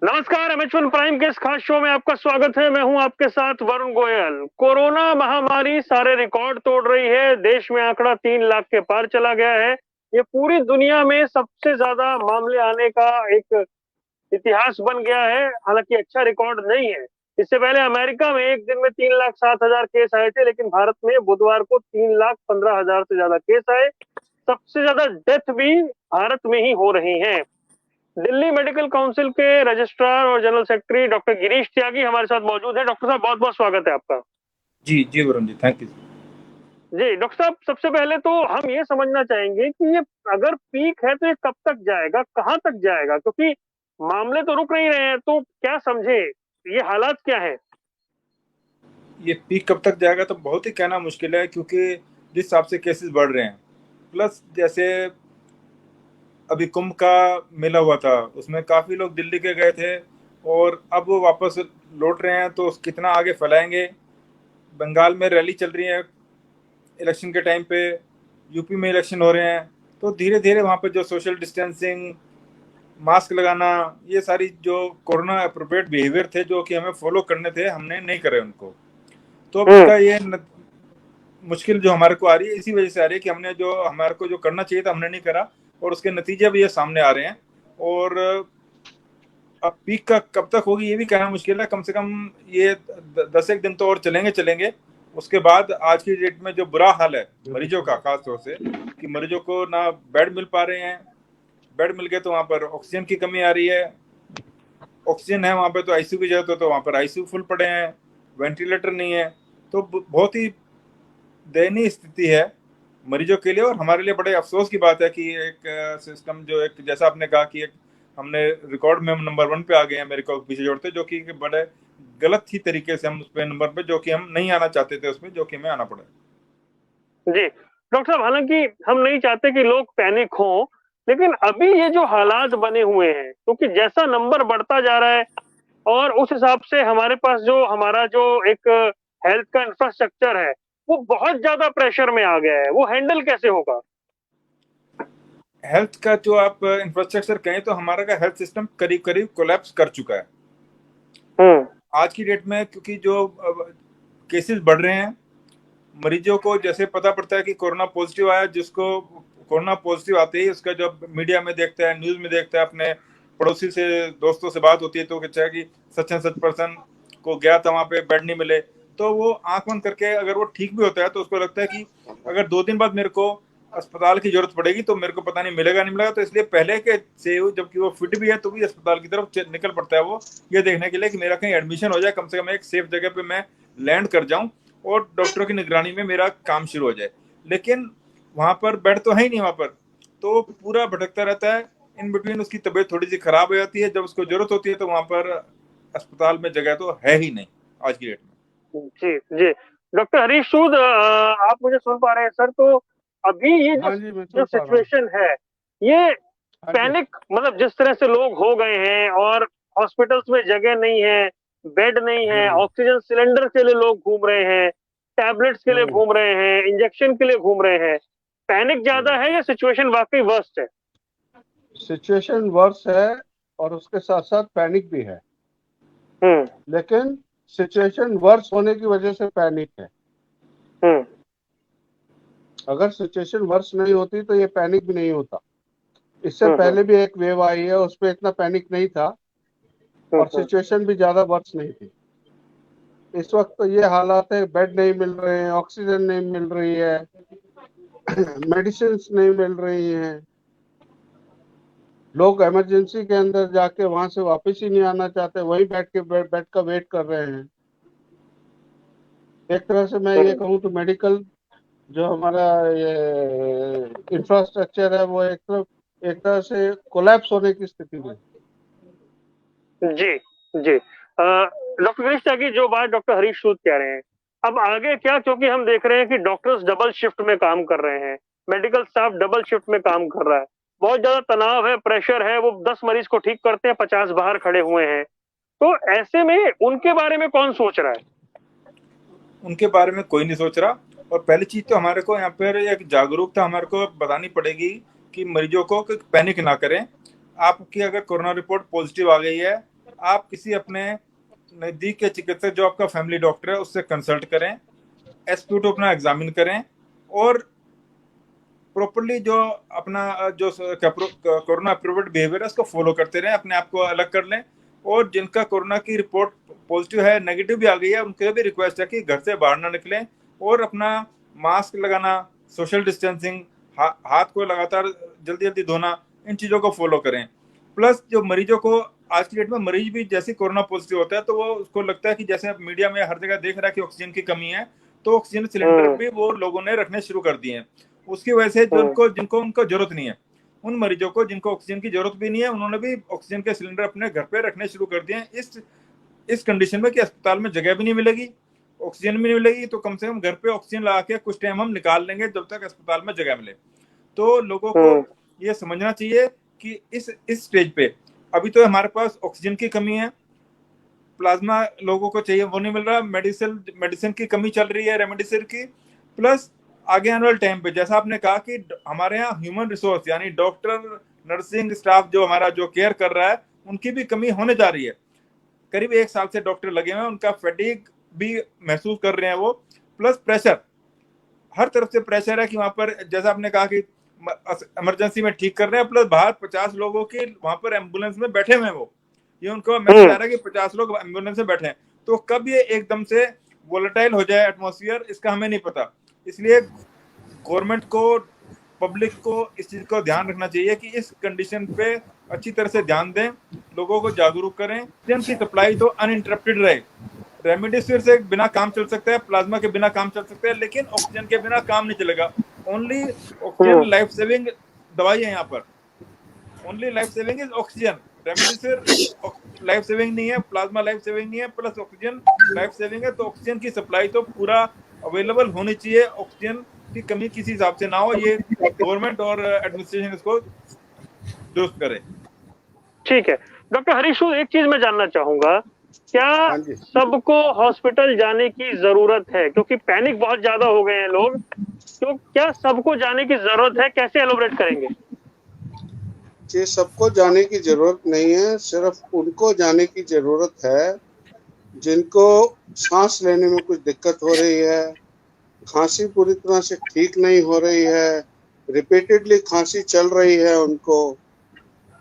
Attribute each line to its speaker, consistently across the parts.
Speaker 1: नमस्कार, एमएच1 प्राइम के इस खास शो में आपका स्वागत है। मैं हूं आपके साथ वरुण गोयल। कोरोना महामारी सारे रिकॉर्ड तोड़ रही है। देश में आंकड़ा 3 लाख के पार चला गया है। ये पूरी दुनिया में सबसे ज्यादा मामले आने का एक इतिहास बन गया है। हालांकि अच्छा रिकॉर्ड नहीं है। इससे पहले अमेरिका में एक दिन में 3,07,000 केस आए थे, लेकिन भारत में बुधवार को 3,15,000 से ज्यादा केस आए। सबसे ज्यादा डेथ भी भारत में ही हो रही है। दिल्ली मेडिकल काउंसिल के रजिस्ट्रार और जनरल सेक्रेटरी डॉक्टर गिरीश त्यागी हमारे साथ मौजूद हैं। डॉक्टर साहब, बहुत बहुत स्वागत है आपका।
Speaker 2: जी जी Varun ji, thank you.
Speaker 1: Ji doctor साहब, सबसे पहले तो हम ये समझना चाहेंगे कि ये अगर पीक है तो ये कब तक जाएगा, कहाँ तक जाएगा, क्योंकि मामले तो रुक नहीं रहे हैं। तो क्या समझे, ये हालात क्या है?
Speaker 2: ये पीक कब तक जाएगा तो बहुत ही कहना मुश्किल है, क्योंकि जिस हिसाब से केसेस बढ़ रहे हैं, प्लस जैसे अभी कुंभ का मेला हुआ था, उसमें काफ़ी लोग दिल्ली के गए थे और अब वो वापस लौट रहे हैं, तो कितना आगे फैलाएंगे। बंगाल में रैली चल रही है इलेक्शन के टाइम पे, यूपी में इलेक्शन हो रहे हैं, तो धीरे धीरे वहाँ पे जो सोशल डिस्टेंसिंग, मास्क लगाना, ये सारी जो कोरोना अप्रोप्रिएट बिहेवियर थे जो कि हमें फॉलो करने थे, हमने नहीं करे उनको। तो अब
Speaker 1: हम्म।
Speaker 2: उसका ये मुश्किल जो हमारे को आ रही है, इसी वजह से आ रही है कि हमने जो हमारे को जो करना चाहिए था हमने नहीं करा, और उसके नतीजे भी ये सामने आ रहे हैं। और अब पीक का कब तक होगी ये भी कहना मुश्किल है। कम से कम ये 10 एक दिन तो और चलेंगे। उसके बाद आज की डेट में जो बुरा हाल है मरीजों का, खास तौर से कि मरीजों को ना बेड मिल पा रहे हैं, बेड मिल गए तो वहाँ पर ऑक्सीजन की कमी आ रही है, ऑक्सीजन है वहाँ पे तो आईसीयू की जरूरत हो तो वहाँ पर आईसीयू फुल पड़े हैं, वेंटिलेटर नहीं है। तो बहुत ही दयनीय स्थिति है मरीजों के लिए, और हमारे लिए बड़े अफसोस की बात है कि एक सिस्टम जो एक, जैसा आपने कहा कि एक हमने रिकॉर्ड में हम नंबर 1 पे आ गए हैं अमेरिका को पीछे जोड़ते, जो कि बड़े गलत ही तरीके से हम उस पे नंबर पे, जो कि हम नहीं आना चाहते थे उसमें, जो कि हमें आना पड़ा।
Speaker 1: जी डॉक्टर साहब, हालांकि हम नहीं चाहते कि लोग पैनिक हों, लेकिन अभी ये जो हालात बने हुए हैं, क्योंकि जैसा नंबर बढ़ता जा रहा है और उस हिसाब से हमारे पास जो हमारा जो एक हेल्थ का इंफ्रास्ट्रक्चर है, वो बहुत ज्यादा प्रेशर में आ गया है। वो हैंडल कैसे होगा?
Speaker 2: हेल्थ का जो आप इंफ्रास्ट्रक्चर कहें तो हमारा का हेल्थ सिस्टम करीब करीब कोलैप्स कर चुका है
Speaker 1: हम्म।
Speaker 2: आज की डेट में, क्योंकि जो केसेस बढ़ रहे हैं, मरीजों को जैसे पता पड़ता है कि कोरोना पॉजिटिव आया, जिसको कोरोना पॉजिटिव आते ही उसका जब मीडिया में देखता है, न्यूज में देखता है, अपने पड़ोसी से, दोस्तों से बात होती है, तो कहता है कि सच एंड सच पर्सन को गया था वहां पे, बेड नहीं मिले, तो वो आंख बंद करके, अगर वो ठीक भी होता है तो उसको लगता है कि अगर 2 दिन बाद मेरे को अस्पताल की जरूरत पड़ेगी तो मेरे को पता नहीं मिलेगा नहीं मिलेगा, तो इसलिए पहले के से जबकि वो फिट भी है तो भी अस्पताल की तरफ निकल पड़ता है, वो ये देखने के लिए कि मेरा कहीं एडमिशन हो जाए, कम से कम एक सेफ जगह पे मैं लैंड कर जाऊं और डॉक्टरों की निगरानी में मेरा काम शुरू हो जाए। लेकिन वहां पर बेड तो है ही नहीं वहां पर, तो पूरा भटकता रहता है। इन बिटवीन उसकी तबीयत थोड़ी सी खराब हो जाती है, जब उसको जरूरत होती है तो वहां पर अस्पताल में जगह तो है ही नहीं आज की डेट में।
Speaker 1: जी जी। डॉक्टर हरीश सूद, आप मुझे सुन पा रहे हैं सर? तो अभी ये जो
Speaker 3: हाँ जी, मैं
Speaker 1: जो
Speaker 3: सुन पा रहा हूँ।
Speaker 1: सिचुएशन है, ये
Speaker 3: हाँ जी।
Speaker 1: पैनिक, मतलब जिस तरह से लोग हो गए हैं और हॉस्पिटल्स में जगह नहीं है, बेड नहीं है,
Speaker 3: हुँ,
Speaker 1: ऑक्सीजन सिलेंडर के लिए लोग घूम रहे हैं, टैबलेट्स के लिए
Speaker 3: हुँ,
Speaker 1: घूम रहे हैं, इंजेक्शन के लिए घूम रहे हैं। पैनिक ज्यादा
Speaker 3: हुँ।
Speaker 1: है या सिचुएशन वाकई वर्स्ट है?
Speaker 3: सिचुएशन वर्स है और उसके साथ-साथ पैनिक भी है।
Speaker 1: हम्म।
Speaker 3: लेकिन सिचुएशन वर्स होने की वजह से पैनिक है।
Speaker 1: हम्म।
Speaker 3: अगर सिचुएशन वर्स नहीं होती तो ये पैनिक भी नहीं होता। इससे
Speaker 1: हम्म।
Speaker 3: पहले भी एक वेव आई है, उसपे इतना पैनिक नहीं था और
Speaker 1: हम्म।
Speaker 3: सिचुएशन भी ज़्यादा वर्स नहीं थी। इस वक़्त तो ये हालात है, बेड नहीं मिल रहे हैं, ऑक्सीजन नहीं मिल रही है, मेडिसिन्स नहीं मिल रही हैं। लोग इमरजेंसी के अंदर जाके वहां से वापस ही नहीं आना चाहते, वहीं बैठ के बेड का वेट कर रहे हैं। एक तरह से मैं ये
Speaker 1: हम्म।
Speaker 3: कहूँ तो मेडिकल जो हमारा ये इंफ्रास्ट्रक्चर है वो एक तरह से कोलैप्स होने की स्थिति में।
Speaker 1: जी जी। डॉक्टर गिरीश त्यागी, जो बात डॉक्टर हरीश सूद कह रहे हैं, अब आगे क्या? क्योंकि हम देख रहे हैं कि डॉक्टर्स डबल शिफ्ट में काम कर रहे हैं, मेडिकल स्टाफ डबल शिफ्ट में काम कर रहा है, बहुत ज्यादा तनाव है, प्रेशर है। वो 10 मरीज को ठीक करते हैं, 50 बाहर खड़े हुए हैं। तो ऐसे में उनके बारे में कौन सोच रहा है?
Speaker 2: उनके बारे में कोई नहीं सोच रहा। और पहली चीज तो हमारे को यहाँ पर एक जागरूकता हमारे को बतानी पड़ेगी कि मरीजों को पैनिक ना करें। आपकी अगर कोरोना रिपोर्ट पॉजिटिव आ गई है, आप किसी अपने नजदीक के चिकित्सक जो आपका फैमिली डॉक्टर है उससे कंसल्ट करें, एसपी को अपना एग्जामिन करें और प्रॉपरली जो अपना जो कोरोना अप्रूव्ड बिहेवियर है उसको फॉलो करते रहें, अपने आप को अलग कर लें। और जिनका कोरोना की रिपोर्ट पॉजिटिव है, नेगेटिव भी आ गई है, उनके भी रिक्वेस्ट है कि घर से बाहर ना निकलें और अपना मास्क लगाना, सोशल डिस्टेंसिंग, हाथ को लगातार जल्दी जल्दी धोना, इन चीज़ों को फॉलो करें। प्लस जो मरीजों को आज की डेट में मरीज भी जैसे कोरोना पॉजिटिव होता है तो वो उसको लगता है कि जैसे मीडिया में हर जगह देख रहा है कि ऑक्सीजन की कमी है, तो ऑक्सीजन सिलेंडर भी वो लोगों ने रखने शुरू कर दिए हैं। उसकी वजह से जिनको उनको जरूरत नहीं है, उन मरीजों को जिनको ऑक्सीजन की जरूरत भी नहीं है, उन्होंने भी ऑक्सीजन के सिलेंडर अपने घर पे रखने शुरू कर दिए हैं। इस कंडीशन में कि अस्पताल में जगह भी नहीं मिलेगी, ऑक्सीजन भी नहीं मिलेगी, तो कम से कम घर पे ऑक्सीजन लगा के कुछ टाइम हम निकाल लेंगे जब तक अस्पताल में जगह मिले। तो लोगों को ये समझना चाहिए कि इस स्टेज पे अभी तो हमारे पास ऑक्सीजन की कमी है, प्लाज्मा लोगों को चाहिए वो नहीं मिल रहा, मेडिसिन की कमी चल रही है, रेमडेसिविर की। प्लस आगे आने वाले टाइम पे जैसा आपने कहा कि हमारे यहाँ ह्यूमन रिसोर्स यानी डॉक्टर, नर्सिंग स्टाफ जो हमारा जो केयर कर रहा है, उनकी भी कमी होने जा रही है। करीब 1 साल से डॉक्टर लगे हुए हैं, उनका फैटिग भी महसूस कर रहे हैं वो। प्लस प्रेशर, हर तरफ से प्रेशर है कि वहां पर जैसा आपने कहा कि इमरजेंसी में ठीक कर रहे हैं, प्लस बाहर 50 लोगों के वहां पर एम्बुलेंस में बैठे हुए हैं वो, ये उनको मैसेज आ रहा है कि 50 लोग एम्बुलेंस में बैठे हैं। तो कब ये एकदम से वोलेटाइल हो जाए एटमॉस्फेयर, इसका हमें नहीं पता। इसलिए गवर्नमेंट को, पब्लिक को इस चीज को ध्यान रखना चाहिए कि इस कंडीशन पे अच्छी तरह से ध्यान दें, लोगों को जागरूक करें। ऑक्सीजन की सप्लाई तो अनइंटरप्टेड रहे। रेमडेसिविर से बिना काम चल सकता है, प्लाज्मा के बिना काम चल सकता है, लेकिन ऑक्सीजन के बिना काम नहीं चलेगा। ओनली ऑक्सीजन लाइफ सेविंग दवाई है यहाँ पर, only life saving is oxygen. Remdesivir life saving नहीं है, प्लाज्मा लाइफ सेविंग नहीं है, प्लस ऑक्सीजन लाइफ सेविंग है। तो ऑक्सीजन की सप्लाई तो पूरा अवेलेबल होनी चाहिए, ऑक्सीजन की कमी किसी हिसाब से ना हो। ये गवर्नमेंट और एडमिनिस्ट्रेशन इसको दुरुस्त करे।
Speaker 1: ठीक है डॉक्टर हरीश, एक चीज मैं जानना चाहूंगा, क्या सबको हॉस्पिटल जाने की जरूरत है? क्योंकि पैनिक बहुत ज्यादा हो गए हैं लोग, तो क्या सबको जाने की जरूरत है? कैसे एलोबरेट करेंगे?
Speaker 3: जी, सबको जाने की जरूरत नहीं है, सिर्फ उनको जाने की जरूरत है जिनको सांस लेने में कुछ दिक्कत हो रही है, खांसी पूरी तरह से ठीक नहीं हो रही है, रिपीटेडली खांसी चल रही है, उनको,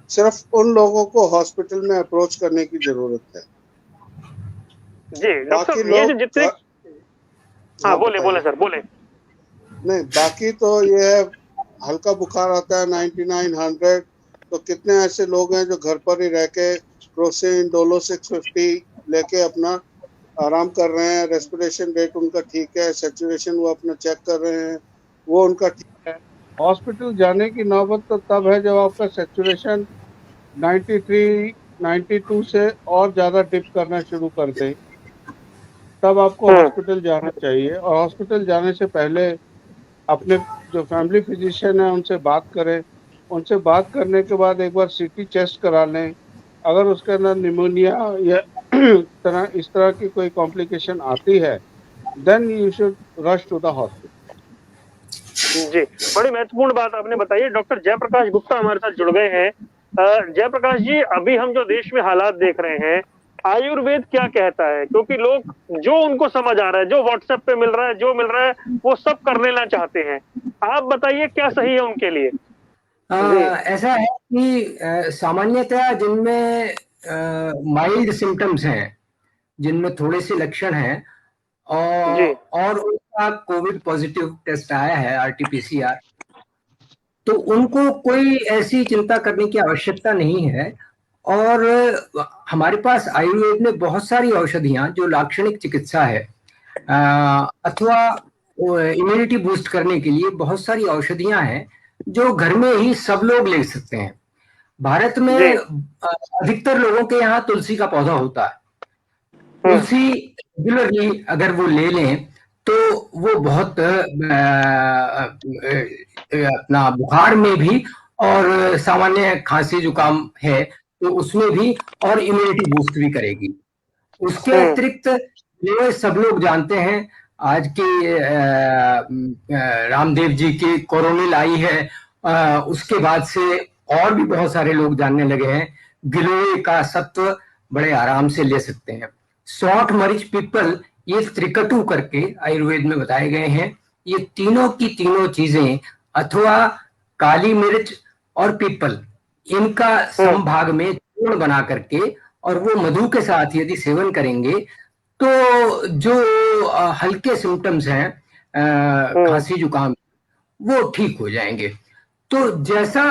Speaker 3: सिर्फ उन लोगों को हॉस्पिटल में अप्रोच करने की जरूरत है।
Speaker 1: जी डॉक्टर, ये जो जितने हाँ बोले सर बोले।
Speaker 3: नहीं, बाकी तो ये है, हल्का बुखार आता है 99, 100, तो कितने ऐसे लोग हैं जो घर पर ही रह के क्रोसिन, डोलो 650 लेके अपना आराम कर रहे हैं, रेस्पिरेशन रेट उनका ठीक है, सैचुरेशन वो अपना चेक कर रहे हैं, वो उनका ठीक है। हॉस्पिटल जाने की नौबत तो तब है जब आपका सैचुरेशन 93, 92 से और ज़्यादा डिप करना शुरू कर दे, तब आपको हॉस्पिटल जाना चाहिए। और हॉस्पिटल जाने से पहले अपने जो फैमिली फिजिशियन है उनसे बात करें, उनसे बात करने के बाद एक बार सीटी टेस्ट करा लें। अगर उसके अंदर निमोनिया या इस तरह की कोई कॉम्प्लिकेशन आती है, then you should rush to the hospital.
Speaker 1: जी, बड़ी महत्वपूर्ण बात आपने बताई है। डॉक्टर जयप्रकाश गुप्ता हमारे साथ जुड़ गए हैं। जयप्रकाश जी, अभी हम जो देश में हालात देख रहे हैं, आयुर्वेद क्या कहता है? क्योंकि लोग जो उनको समझ आ रहा है, जो व्हाट्सएप पे मिल रहा है, जो मिल रहा है, वो सब कर लेना चाहते हैं। आप बताइए क्या सही है उनके लिए?
Speaker 4: ऐसा है कि सामान्यतः जिनमें माइल्ड सिम्टम्स हैं, जिनमें थोड़े से लक्षण हैं और उनका कोविड पॉजिटिव टेस्ट आया है RT-PCR, तो उनको कोई ऐसी चिंता करने की आवश्यकता नहीं है। और हमारे पास आयुर्वेद में बहुत सारी औषधियां जो लाक्षणिक चिकित्सा है अथवा इम्यूनिटी बूस्ट करने के लिए बहुत सारी औषधियां हैं जो घर में ही सब लोग ले सकते हैं। भारत में अधिकतर लोगों के यहाँ तुलसी का पौधा होता है। तुलसी रेगुलरली अगर वो ले लें तो वो बहुत अपना बुखार में भी और सामान्य खांसी जुकाम है तो उसमें भी और इम्यूनिटी बूस्ट भी करेगी। उसके अतिरिक्त ये सब लोग जानते हैं, आज के रामदेव जी की कोरोनिल आई है, उसके बाद से और भी बहुत सारे लोग जानने लगे हैं। गिलोय का सत्व बड़े आराम से ले सकते हैं। 60 मरीज पीपल, ये त्रिकटु करके आयुर्वेद में बताए गए हैं। ये तीनों की तीनों चीजें, अथवा काली मिर्च और पीपल, इनका समभाग में चूर्ण बना करके और वो मधु के साथ यदि सेवन करेंगे तो जो हल्के सिम्टम्स हैं खांसी जुकाम, वो ठीक हो जाएंगे। तो जैसा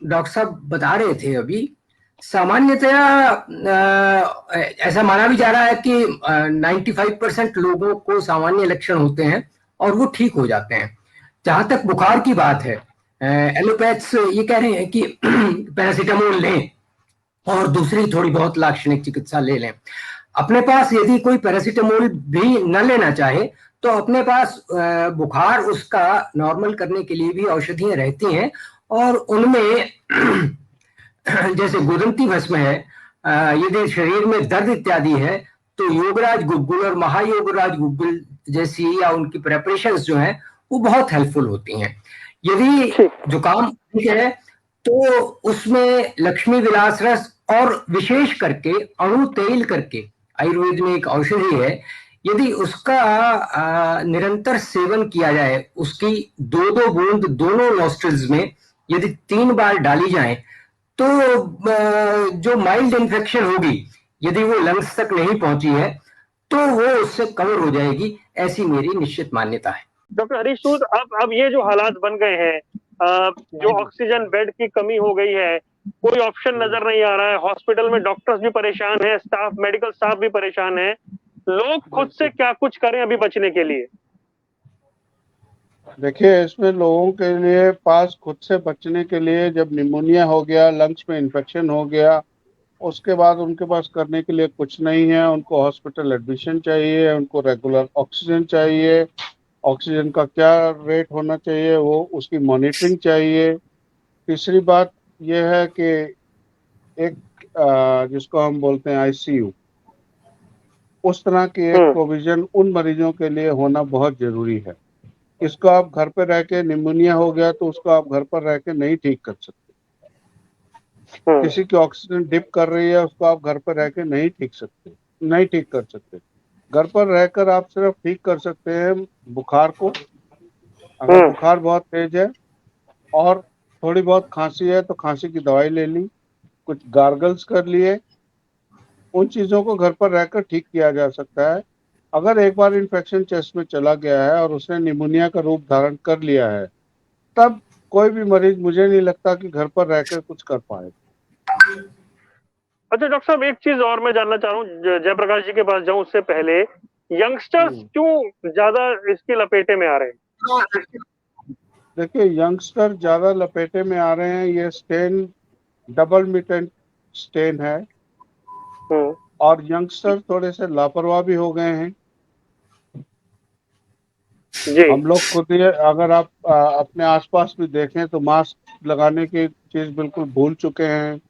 Speaker 4: डॉक्टर साहब बता रहे थे अभी, सामान्यतया ऐसा माना भी जा रहा है कि 95% लोगों को सामान्य लक्षण होते हैं और वो ठीक हो जाते हैं। जहां तक बुखार की बात है, एलोपैथ्स ये कह रहे हैं कि पैरासीटामोल लें और दूसरी थोड़ी बहुत लाक्षणिक चिकित्सा ले लें। अपने पास यदि कोई पैरासीटामोल भी न लेना चाहे तो अपने पास बुखार उसका नॉर्मल करने के लिए भी औषधियां रहती हैं, और उनमें जैसे गुदंती भस्म है, यदि शरीर में दर्द इत्यादि है तो योगराज गुग्गुल और महायोगराज गुग्गुल जैसी या उनकी प्रेपरेशंस जो हैं वो बहुत हेल्पफुल होती हैं। यदि जुकाम अधिक है तो उसमें लक्ष्मी विलास रस और विशेष करके अणु तेल करके आयुर्वेद में एक औषधि है, यदि उसका निरंतर सेवन किया जाए, उसकी 2-2 बूंद दोनों नॉस्ट्रिल्स में यदि 3 बार डाली जाए तो जो माइल्ड इन्फेक्शन होगी, यदि वो लंग्स तक नहीं पहुंची है तो वो उससे कवर हो जाएगी, ऐसी मेरी निश्चित मान्यता है।
Speaker 1: डॉक्टर हरीश सूद, अब ये जो हालात बन गए हैं, जो ऑक्सीजन बेड की कमी हो गई है, कोई ऑप्शन नजर नहीं आ रहा है, हॉस्पिटल में डॉक्टर्स भी परेशान है, स्टाफ, मेडिकल स्टाफ भी परेशान है, लोग खुद से क्या कुछ करें अभी बचने के लिए?
Speaker 3: देखिए, इसमें लोगों के लिए पास खुद से बचने के लिए, जब निमोनिया हो गया, लंग्स में इन्फेक्शन हो गया, उसके बाद उनके पास करने के लिए कुछ नहीं है। उनको हॉस्पिटल एडमिशन चाहिए, उनको रेगुलर ऑक्सीजन चाहिए, ऑक्सीजन का क्या रेट होना चाहिए वो उसकी मॉनिटरिंग चाहिए। तीसरी बात यह है कि एक जिसको हम बोलते हैं आईसीयू, उस तरह की एक प्रोविजन उन मरीजों के लिए होना बहुत जरूरी है। इसको आप घर पर रह के, निमोनिया हो गया तो उसको आप घर पर रह के नहीं ठीक कर सकते। किसी की ऑक्सीजन डिप कर रही है, उसको आप घर पर रह के नहीं ठीक कर सकते। घर पर रहकर आप सिर्फ ठीक कर सकते हैं बुखार को। अगर बुखार बहुत तेज है और थोड़ी बहुत खांसी है तो खांसी की दवाई ले ली, कुछ गार्गल्स कर लिए, उन चीजों को घर पर रहकर ठीक किया जा सकता है। अगर एक बार इन्फेक्शन चेस्ट में चला गया है और उसने निमोनिया का रूप धारण कर लिया है, तब कोई भी मरीज मुझे नहीं लगता कि घर पर रहकर कुछ कर पाए।
Speaker 1: अच्छा डॉक्टर साहब, एक चीज और मैं जानना चाह रहा हूँ, जयप्रकाश जी के पास जाऊं उससे पहले, यंगस्टर्स क्यों ज्यादा इसकी लपेटे में आ रहे हैं?
Speaker 3: देखिए, यंगस्टर ज्यादा लपेटे में आ रहे हैं, ये स्टेन डबल म्यूटेंट स्टेन है और यंगस्टर थोड़े से लापरवाह भी हो गए हैं। हम लोग खुद ही, अगर आप अपने आसपास भी देखें तो मास्क लगाने की चीज बिल्कुल भूल चुके हैं,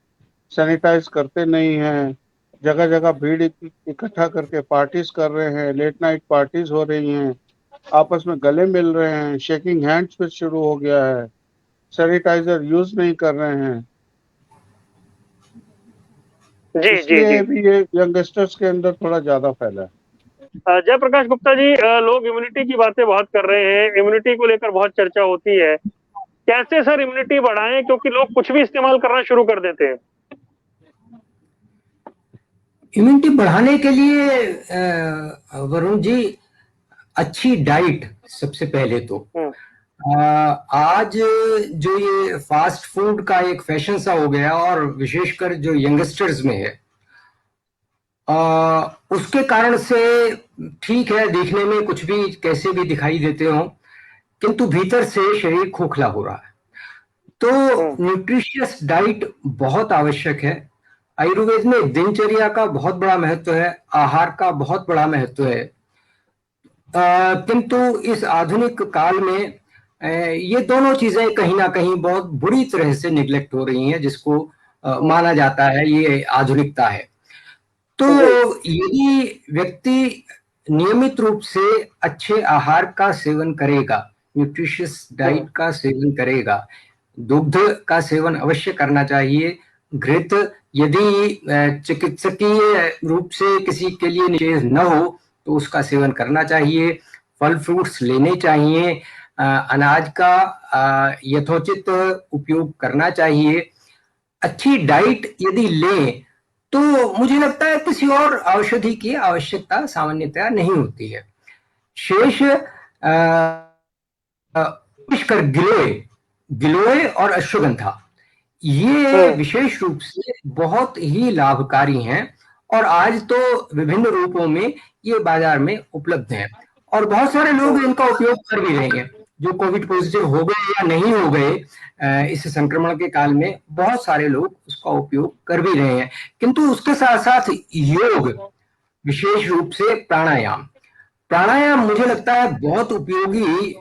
Speaker 3: सैनिटाइज करते नहीं हैं, जगह जगह भीड़ इकट्ठा करके पार्टीज कर रहे हैं, लेट नाइट पार्टीज हो रही हैं, आपस में गले मिल रहे हैं, शेकिंग हैंड्स पे शुरू हो गया है, सैनिटाइजर यूज नहीं कर रहे हैं। इसलिए भी ये यंगस्टर्स के अंदर थोड़ा ज्यादा फैला है।
Speaker 1: जयप्रकाश गुप्ता जी, लोग इम्यूनिटी की बातें बहुत कर रहे हैं, इम्यूनिटी को लेकर बहुत चर्चा होती है, कैसे सर इम्यूनिटी बढ़ाएं, क्योंकि लोग कुछ भी इस्तेमाल करना शुरू कर देते हैं।
Speaker 4: इम्यूनिटी बढ़ाने के लिए वरुण जी, अच्छी डाइट सबसे पहले तो। आज जो ये फास्ट फूड का एक फैशन सा हो गया और विशेषकर जो यंगस्टर्स में है, उसके कारण से ठीक है, देखने में कुछ भी कैसे भी दिखाई देते हो, किंतु भीतर से शरीर खोखला हो रहा है। तो न्यूट्रिशियस डाइट बहुत आवश्यक है। आयुर्वेद में दिनचर्या का बहुत बड़ा महत्व है, आहार का बहुत बड़ा महत्व है, किंतु इस आधुनिक काल में ये दोनों चीजें कहीं ना कहीं बहुत बुरी तरह से निगलेक्ट हो रही हैं, जिसको माना जाता है ये आधुनिकता है। तो यदि व्यक्ति नियमित रूप से अच्छे आहार का सेवन करेगा, न्यूट्रिशियस डाइट का सेवन करेगा, दुग्ध का सेवन अवश्य करना चाहिए, घृत यदि चिकित्सकीय रूप से किसी के लिए निषेध न हो तो उसका सेवन करना चाहिए, फल फ्रूट्स लेने चाहिए, अनाज का यथोचित उपयोग करना चाहिए, अच्छी डाइट यदि लें तो मुझे लगता है किसी और औषधि की आवश्यकता सामान्यतया नहीं होती है। शेष विशेषकर गिलोय और अश्वगंधा ये विशेष रूप से बहुत ही लाभकारी हैं और आज तो विभिन्न रूपों में ये बाजार में उपलब्ध हैं और बहुत सारे लोग इनका उपयोग कर भी रहे हैं। जो कोविड पॉजिटिव हो गए या नहीं हो गए इस संक्रमण के काल में बहुत सारे लोग उसका उपयोग कर भी रहे हैं। किंतु उसके साथ साथ योग, विशेष रूप से प्राणायाम मुझे लगता है बहुत उपयोगी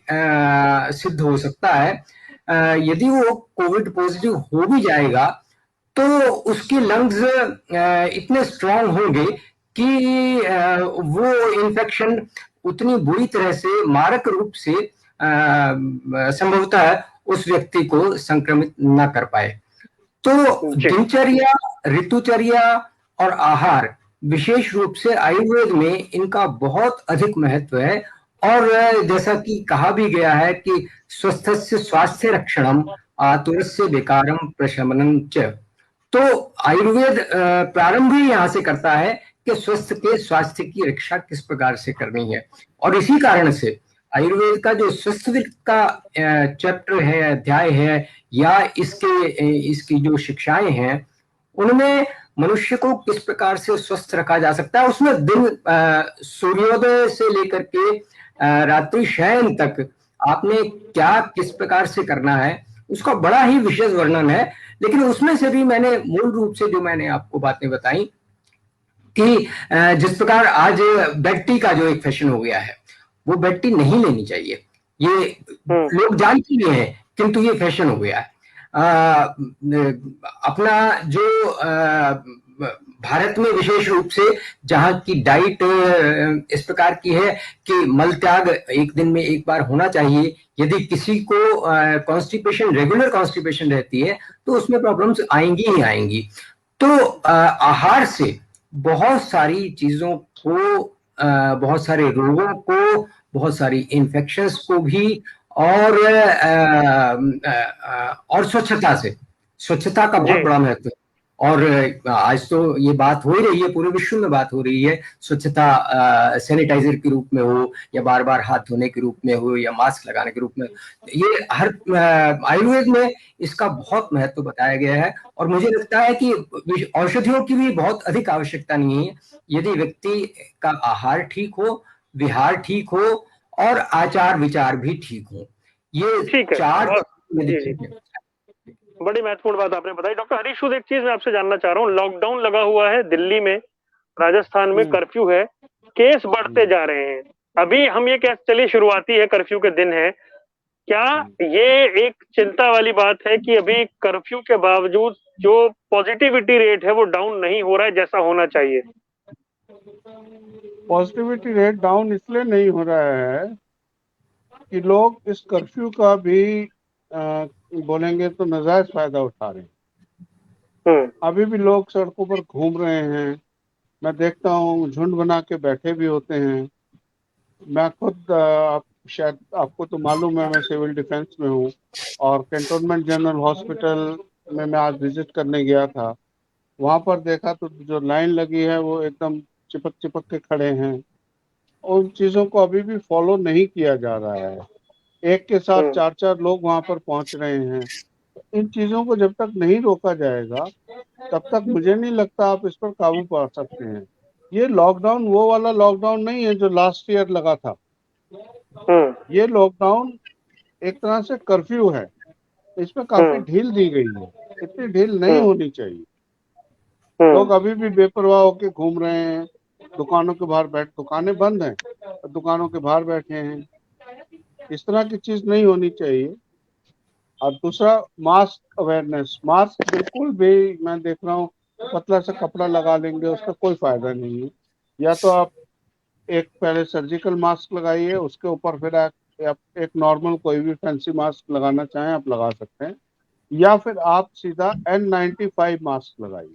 Speaker 4: सिद्ध हो सकता है। यदि वो कोविड पॉजिटिव हो भी जाएगा तो उसके लंग्स इतने स्ट्रांग होंगे कि वो इन्फेक्शन उतनी बुरी तरह से मारक रूप से संभवतः उस व्यक्ति को संक्रमित न कर पाए। तो दिनचर्या, ऋतुचर्या और आहार, विशेष रूप से आयुर्वेद में इनका बहुत अधिक महत्व है और जैसा कि कहा भी गया है कि स्वस्थस्य स्वास्थ्य रक्षणम आतुरस्य विकारम प्रशमनम च। तो आयुर्वेद प्रारंभ ही यहाँ से करता है कि स्वस्थ के स्वास्थ्य की रक्षा किस प्रकार से करनी है और इसी कारण से आयुर्वेद का जो स्वस्थ का चैप्टर है, अध्याय है या इसकी जो शिक्षाएं हैं उनमें मनुष्य को किस प्रकार से स्वस्थ रखा जा सकता है, उसमें दिन सूर्योदय से लेकर के रात्रि शयन तक आपने क्या किस प्रकार से करना है उसका बड़ा ही विशेष वर्णन है। लेकिन उसमें से भी मैंने मूल रूप से जो मैंने आपको बातें बताई कि जिस प्रकार आज बेड टी का जो एक फैशन हो गया है वो बेड टी नहीं लेनी चाहिए, ये लोग जानते ही हैं किंतु ये फैशन हो गया है। अपना जो भारत में विशेष रूप से जहाँ की डाइट इस प्रकार की है कि मल त्याग एक दिन में एक बार होना चाहिए। यदि किसी को कॉन्स्टिपेशन, रेगुलर कॉन्स्टिपेशन रहती है तो उसमें प्रॉब्लम्स आएंगी ही आएंगी। तो आहार से बहुत सारी चीजों को, बहुत सारे रोगों को, बहुत सारी इन्फेक्शंस को भी और स्वच्छता का बहुत बड़ा महत्व है। और आज तो ये बात हो ही रही है, पूरे विश्व में बात हो रही है, स्वच्छता सैनिटाइजर के रूप में हो या बार बार हाथ धोने के रूप में हो या मास्क लगाने के रूप में, ये हर आयुर्वेद में इसका बहुत महत्व बताया गया है। और मुझे लगता है कि औषधियों की भी बहुत अधिक आवश्यकता नहीं है यदि व्यक्ति का आहार ठीक हो, विहार ठीक हो और आचार विचार भी ठीक हो। ये चार
Speaker 1: बड़ी महत्वपूर्ण बात आपने बताई। डॉक्टर हरीश सूद, एक चीज मैं आपसे जानना चाह रहा हूँ, लॉकडाउन लगा हुआ है दिल्ली में, राजस्थान में कर्फ्यू है, केस बढ़ते जा रहे हैं। अभी हम ये कह चलिए शुरुआती है, कर्फ्यू के दिन है, क्या ये एक चिंता वाली बात है कि अभी कर्फ्यू के बावजूद जो पॉजिटिविटी रेट है वो डाउन नहीं हो रहा है जैसा होना चाहिए?
Speaker 3: पॉजिटिविटी रेट डाउन इसलिए नहीं हो रहा है कि लोग इस कर्फ्यू का भी बोलेंगे तो नाजायज फायदा उठा रहे हैं। अभी भी लोग सड़कों पर घूम रहे हैं, मैं देखता हूँ झुंड बना के बैठे भी होते हैं। मैं खुद शायद आपको तो मालूम है, मैं सिविल डिफेंस में हूँ और कैंटोनमेंट जनरल हॉस्पिटल में मैं आज विजिट करने गया था। वहाँ पर देखा तो जो लाइन लगी है वो एकदम चिपक चिपक के खड़े हैं। उन चीज़ों को अभी भी फॉलो नहीं किया जा रहा है, एक के साथ 4-4 लोग वहां पर पहुंच रहे हैं। इन चीजों को जब तक नहीं रोका जाएगा तब तक मुझे नहीं लगता आप इस पर काबू पा सकते हैं। ये लॉकडाउन वो वाला लॉकडाउन नहीं है जो लास्ट ईयर लगा था। ये लॉकडाउन एक तरह से कर्फ्यू है, इसमें काफी ढील दी गई है, इतनी ढील नहीं होनी चाहिए। लोग अभी भी बेपरवाह होकर घूम रहे हैं, दुकानों के बाहर दुकानें बंद हैं, दुकानों के बाहर बैठे हैं। इस तरह की चीज नहीं होनी चाहिए। और दूसरा मास्क अवेयरनेस, मास्क बिल्कुल भी मैं देख रहा हूँ पतला सा कपड़ा लगा लेंगे उसका कोई फायदा नहीं है। या तो आप एक पहले सर्जिकल मास्क लगाइए, उसके ऊपर फिर आप एक नॉर्मल कोई भी फैंसी मास्क लगाना चाहें आप लगा सकते हैं, या फिर आप सीधा N95 मास्क लगाइए।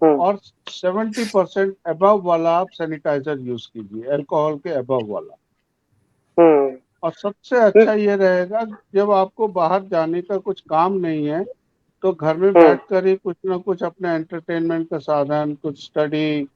Speaker 3: और 70% अबव वाला आप सैनिटाइजर यूज कीजिए, अल्कोहल के अबव वाला। और सबसे अच्छा ये रहेगा जब आपको बाहर जाने का कुछ काम नहीं है तो घर में बैठकर ही कुछ ना कुछ अपने एंटरटेनमेंट का साधन, कुछ स्टडी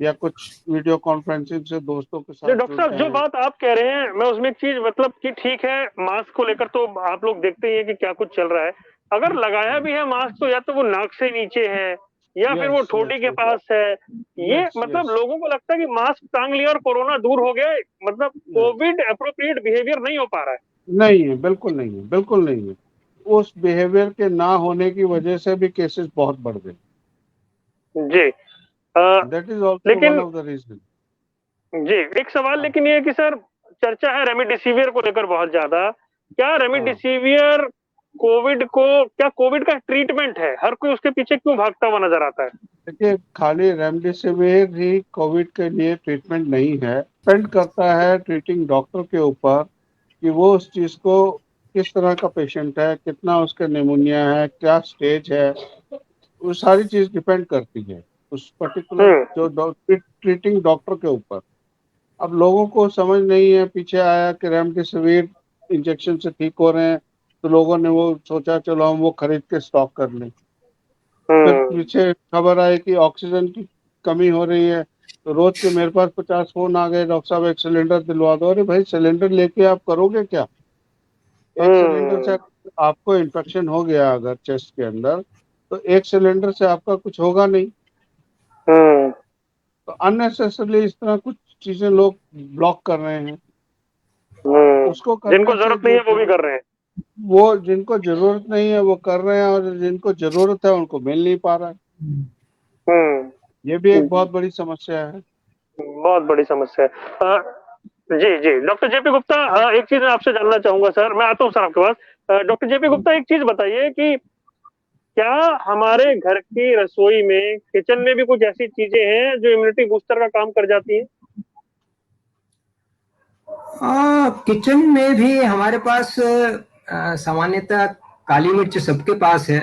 Speaker 3: या कुछ वीडियो कॉन्फ्रेंसिंग से दोस्तों के
Speaker 1: जो
Speaker 3: साथ
Speaker 1: डॉक्टर
Speaker 3: जुड़
Speaker 1: साहब जो
Speaker 3: जाएं।
Speaker 1: बात आप कह रहे हैं, मैं उसमें एक चीज मतलब कि ठीक है, मास्क को लेकर तो आप लोग देखते ही हैं कि क्या कुछ चल रहा है। अगर लगाया भी है मास्क तो या तो वो नाक से नीचे है या फिर वो
Speaker 3: यस
Speaker 1: ठोडी
Speaker 3: यस
Speaker 1: के पास है। ये
Speaker 3: यस
Speaker 1: मतलब
Speaker 3: यस
Speaker 1: लोगों को लगता है कि मास्क टांग लिया और कोरोना दूर हो गया, मतलब कोविड एप्रोप्रिएट बिहेवियर नहीं हो पा रहा है।
Speaker 3: नहीं है, बिल्कुल नहीं है, बिल्कुल नहीं है। उस बिहेवियर के ना होने की वजह से भी केसेस बहुत बढ़ गए।
Speaker 1: जी।
Speaker 3: दैट इज ऑल्सो वन
Speaker 1: लेकिन
Speaker 3: ऑफ द रीजन।
Speaker 1: जी, एक सवाल लेकिन ये है कि सर चर्चा है रेमडेसिविर को लेकर बहुत ज्यादा। क्या रेमडेसिविर कोविड को, क्या कोविड का ट्रीटमेंट है? हर कोई उसके पीछे क्यों भागता हुआ नजर आता है?
Speaker 3: देखिए, खाली रेमडेसिविर ही कोविड के लिए ट्रीटमेंट नहीं है। डिपेंड करता है ट्रीटिंग डॉक्टर के ऊपर कि वो उस चीज को, किस तरह का पेशेंट है, कितना उसका निमोनिया है, क्या स्टेज है, वो सारी चीज डिपेंड करती है उस पर्टिकुलर जो ट्रीटिंग डॉक्टर के ऊपर। अब लोगों को समझ नहीं है, पीछे आया कि रेमडेसिविर इंजेक्शन से ठीक हो रहे हैं तो लोगों ने वो सोचा चलो हम वो खरीद के स्टॉक कर लें। फिर पीछे खबर आई कि ऑक्सीजन की कमी हो रही है तो रोज के मेरे पास 50 फोन आ गए, डॉक्टर साहब एक सिलेंडर दिलवा दो। अरे भाई, सिलेंडर लेके आप करोगे क्या? एक सिलेंडर से आपको इन्फेक्शन हो गया अगर चेस्ट के अंदर, तो एक सिलेंडर से आपका कुछ होगा नहीं। तो अननेसेसरली इस तरह कुछ चीजें लोग ब्लॉक कर रहे हैं। उसको
Speaker 1: जिनको
Speaker 3: करने से
Speaker 1: जरूरत नहीं है वो भी कर रहे हैं।
Speaker 3: वो जिनको जरूरत नहीं है वो कर रहे हैं, और जिनको जरूरत है उनको मिल नहीं पा रहा है। ये भी एक बहुत बड़ी समस्या है।
Speaker 1: बहुत बड़ी समस्या है। जी जी, डॉक्टर जेपी गुप्ता, एक चीज मैं आपसे जानना चाहूंगा सर, मैं आता हूँ सर आपके पास। डॉक्टर जेपी गुप्ता, एक चीज बताइए कि क्या हमारे घर की रसोई में, किचन में भी कुछ ऐसी चीजें हैं जो इम्यूनिटी बूस्टर का काम कर जाती हैं?
Speaker 4: किचन में भी हमारे पास सामान्यतः काली मिर्च सबके पास है।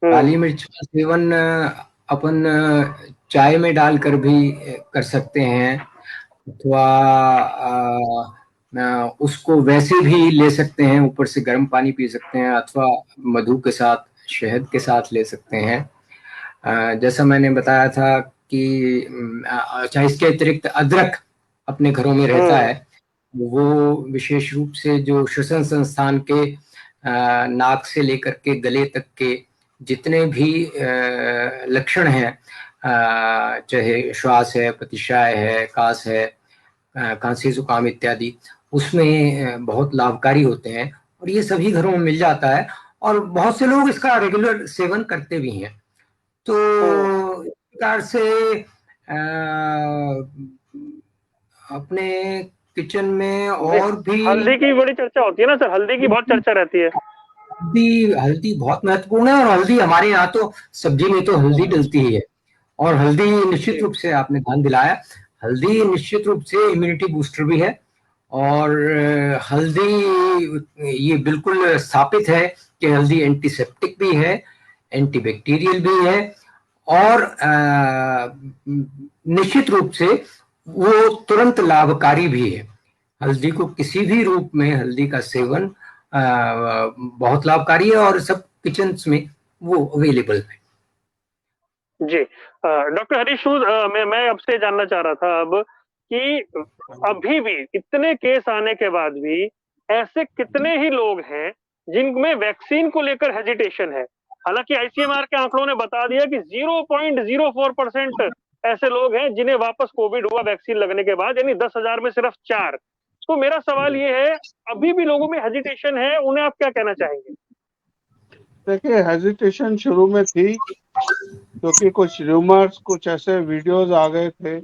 Speaker 4: काली मिर्च का सेवन अपन चाय में डालकर भी कर सकते हैं, अथवा उसको वैसे भी ले सकते हैं, ऊपर से गर्म पानी पी सकते हैं, अथवा मधु के साथ, शहद के साथ ले सकते हैं। जैसा मैंने बताया था कि अच्छा, इसके अतिरिक्त अदरक अपने घरों में रहता है। वो विशेष रूप से जो श्वसन संस्थान के नाक से लेकर के गले तक के जितने भी लक्षण हैं, चाहे श्वास है, प्रतिशाय है, कास है, खांसी जुकाम इत्यादि, उसमें बहुत लाभकारी होते हैं और ये सभी घरों में मिल जाता है और बहुत से लोग इसका रेगुलर सेवन करते भी हैं। तो इस प्रकार से अपने किचन में और भी
Speaker 1: हल्दी की बड़ी चर्चा होती है ना सर, हल्दी की बहुत चर्चा रहती है।
Speaker 4: हल्दी हल्दी बहुत महत्वपूर्ण है, और हल्दी हमारे यहाँ तो सब्जी में तो हल्दी डलती ही है। और हल्दी निश्चित रूप से, आपने ध्यान दिलाया, हल्दी निश्चित रूप से इम्यूनिटी बूस्टर भी है। और हल्दी, ये बिल्कुल स्थापित है कि हल्दी एंटीसेप्टिक भी है, एंटीबैक्टीरियल भी है, और निश्चित रूप से वो तुरंत लाभकारी भी है। हल्दी को किसी भी रूप में, हल्दी का सेवन बहुत लाभकारी है और सब किचन्स में वो अवेलेबल है।
Speaker 1: जी, डॉक्टर हरीश सूद, मैं आपसे जानना चाह रहा था अब कि अभी भी इतने केस आने के बाद भी ऐसे कितने ही लोग हैं जिनमें वैक्सीन को लेकर हेजिटेशन है। हालांकि आईसीएमआर के आंकड़ों ने बता दिया कि 0.04% ऐसे लोग हैं जिन्हें वापस कोविड हुआ वैक्सीन लगने के बाद, यानी 10,000 में सिर्फ 4। तो मेरा सवाल ये है, अभी भी लोगों में हेजिटेशन है, उन्हें आप क्या कहना चाहेंगे?
Speaker 3: देखिए, हेजिटेशन शुरू में थी क्योंकि कुछ रूमर्स, कुछ ऐसे वीडियोस आ गए थे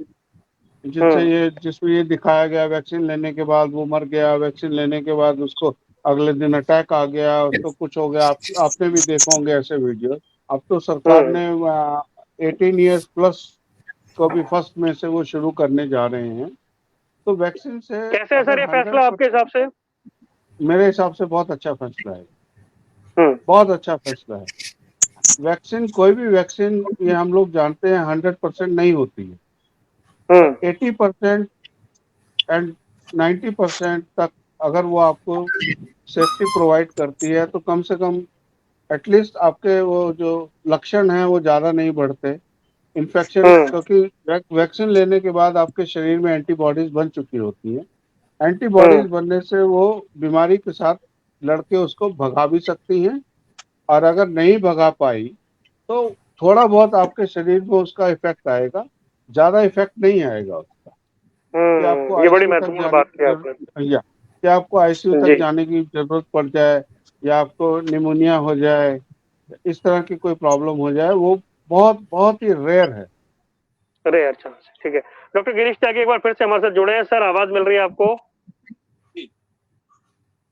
Speaker 3: जिसमें ये दिखाया गया वैक्सीन लेने के बाद वो मर गया, वैक्सीन लेने के बाद उसको अगले दिन अटैक आ गया, उसको कुछ हो गया। आपने भी देखे होंगे ऐसे वीडियो। अब तो सरकार ने 18 ईयर्स प्लस को भी फर्स्ट में से वो शुरू करने जा रहे हैं। तो वैक्सीन से
Speaker 1: कैसे है सर ये फैसला आपके हिसाब से?
Speaker 3: मेरे हिसाब से बहुत अच्छा फैसला है, बहुत अच्छा फैसला है। वैक्सीन, कोई भी वैक्सीन, ये हम लोग जानते हैं 100% नहीं होती है। 80% एंड 90% तक अगर वो आपको सेफ्टी प्रोवाइड करती है तो कम से कम एटलीस्ट आपके वो जो लक्षण हैं वो ज़्यादा नहीं बढ़ते। इन्फेक्शन, क्योंकि वैक्सीन लेने के बाद आपके शरीर में एंटीबॉडीज बन चुकी होती है। एंटीबॉडीज बनने से वो बीमारी के साथ लड़के उसको भगा भी सकती हैं, और अगर नहीं भगा पाई तो थोड़ा बहुत आपके शरीर में उसका इफेक्ट आएगा, ज्यादा इफेक्ट नहीं आएगा उसका। कि आपको
Speaker 1: ये बड़ी
Speaker 3: आईसीयू तक
Speaker 1: महत्वपूर्ण
Speaker 3: जाने
Speaker 1: बात
Speaker 3: की
Speaker 1: की आपने।
Speaker 3: जरूरत, या कि आपको आईसीयू तक
Speaker 1: जी।
Speaker 3: जाने की जरूरत पड़ जाए, या आपको निमोनिया हो जाए, इस तरह की कोई प्रॉब्लम हो जाए, वो बहुत बहुत ही रेयर है।
Speaker 1: अरे अच्छा, ठीक है। डॉक्टर गिरीश त्यागी एक बार फिर से हमारे साथ जुड़े हैं। सर, आवाज मिल रही है आपको?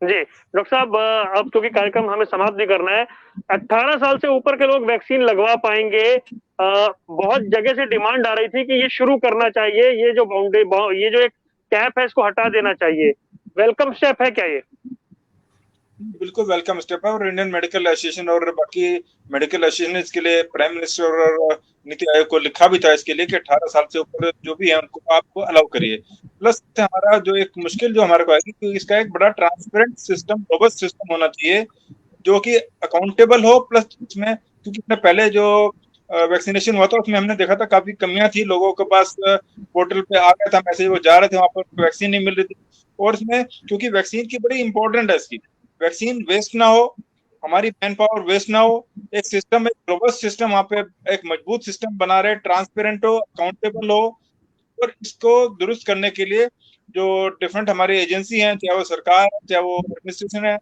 Speaker 1: जी, डॉक्टर साहब, अब क्योंकि कार्यक्रम हमें समाप्त भी करना है, 18 साल से ऊपर के लोग वैक्सीन लगवा पाएंगे। बहुत जगह से डिमांड आ रही थी कि ये शुरू करना चाहिए, ये जो एक कैप है इसको हटा देना चाहिए। वेलकम स्टेप है क्या ये?
Speaker 2: बिल्कुल वेलकम स्टेप है, और इंडियन मेडिकल एसोसिएशन और बाकी मेडिकल एसोसिएशन इसके लिए प्राइम मिनिस्टर और नीति आयोग को लिखा भी था इसके लिए कि 18 साल से ऊपर जो भी है उनको आपको अलाउ करिए। प्लस हमारा जो एक मुश्किल जो हमारे को आएगी कि इसका एक बड़ा ट्रांसपेरेंट सिस्टम, रोबस्ट सिस्टम होना चाहिए जो कि अकाउंटेबल हो। प्लस इसमें क्योंकि पहले जो वैक्सीनेशन हुआ था उसमें हमने देखा था काफी कमियां थी, लोगों के पास पोर्टल पे आ गया था मैसेज, वो जा रहे थे वहां पर, वैक्सीन नहीं मिल रही थी। और इसमें क्योंकि वैक्सीन की बड़ी इंपॉर्टेंट है, इसकी वैक्सीन वेस्ट ना हो, हमारी मैन पावर वेस्ट ना हो, एक सिस्टम, एक रोबस्ट सिस्टम वहां पे, एक मजबूत सिस्टम बना रहे, ट्रांसपेरेंट हो, अकाउंटेबल हो। और इसको दुरुस्त करने के लिए जो डिफरेंट हमारी एजेंसी हैं, चाहे वो सरकार है, चाहे वो एडमिनिस्ट्रेशन है,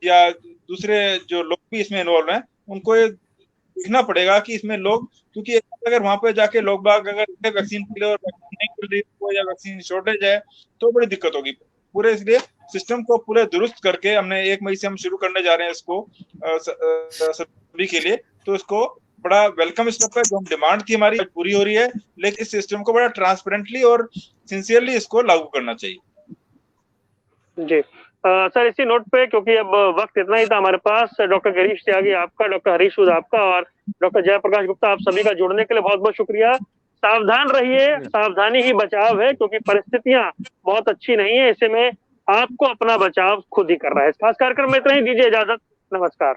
Speaker 2: या दूसरे जो लोग भी इसमें इन्वॉल्व हैं, उनको ये देखना पड़ेगा कि इसमें लोग, क्योंकि अगर वहां पे जाके लोग बाग अगर वैक्सीन के लिए और वैक्सीन नहीं मिल रही हो या वैक्सीन शॉर्टेज है तो बड़ी दिक्कत होगी पूरे। इसलिए सिस्टम को पूरे दुरुस्त करके हमने 1 मई से हम शुरू करने जा रहे हैं इसको सभी के लिए। तो इसको बड़ा वेलकम स्टेप है, जो हम डिमांड थी हमारी पूरी हो रही है, लेकिन इस सिस्टम को बड़ा ट्रांसपेरेंटली और सिंसियरली इसको लागू करना चाहिए।
Speaker 1: जी। सर, इसी नोट पे, क्योंकि अब वक्त इतना ही था हमारे पास, डॉक्टर गिरीश त्यागी आपका, डॉक्टर हरीश सूद आपका और डॉक्टर जयप्रकाश गुप्ता आप सभी का जुड़ने के लिए बहुत बहुत शुक्रिया। सावधान रहिए, सावधानी ही बचाव है, क्योंकि परिस्थितियां बहुत अच्छी नहीं है। ऐसे में आपको अपना बचाव खुद ही करना है। इस खास कार्यक्रम में इतना ही, दीजिए इजाजत, नमस्कार।